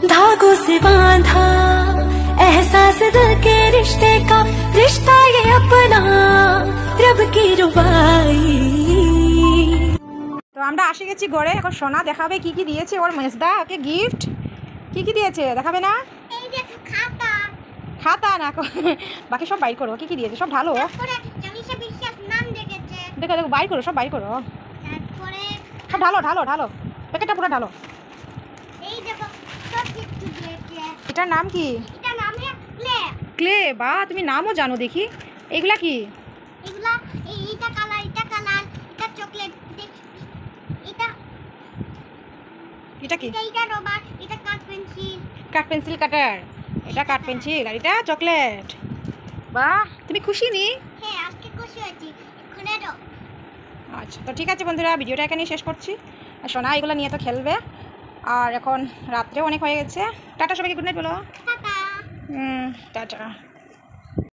धागों से बांधा एहसास दिल के रिश्ते का, रिश्ता ये अपना रब की रुबाई। তো আমরা আসে গেছি ঘরে। এখন সোনা দেখাবে কি কি দিয়েছে ওর মেজদা ওকে গিফট। কি কি দিয়েছে দেখাবে না? এই দেখো খাতা। খাতা না, বাকি সব বাইর করো। কি কি দিয়েছে সব ঢালো। তারপরে জমিশা বিশ্বাস নাম দেখেছে। দেখো দেখো বাইর করো, সব বাইর করো। তারপরে সব ঢালো ঢালো ঢালো, প্যাকেটটা পুরো ঢালো। এই দেখো সব কিছু দিয়েছে। এটার নাম কি? এটা নাম ক্লে। ক্লে? বা তুমি নামও জানো দেখি। এইগুলা কি? এগুলা এইটা কালার, এটা কালার, এটা চকলেট, এটা এটা কি? এটা রবার, এটা কাট পেন্সিল। কাট পেন্সিল কাটার। এটা কাট পেন্সিল আর এটা চকলেট। বাহ, তুমি খুশি নি? হ্যাঁ আজকে খুশি হয়েছি। এখন এলো। আচ্ছা, তো ঠিক আছে বন্ধুরা, ভিডিওটা এখানেই শেষ করছি। আর সোনা এগুলো নিয়ে তো খেলবে। আর এখন রাত্রেও অনেক হয়ে গেছে। টাটা সবাইকে, গুড নাইট বলো। টাটা। টাটা।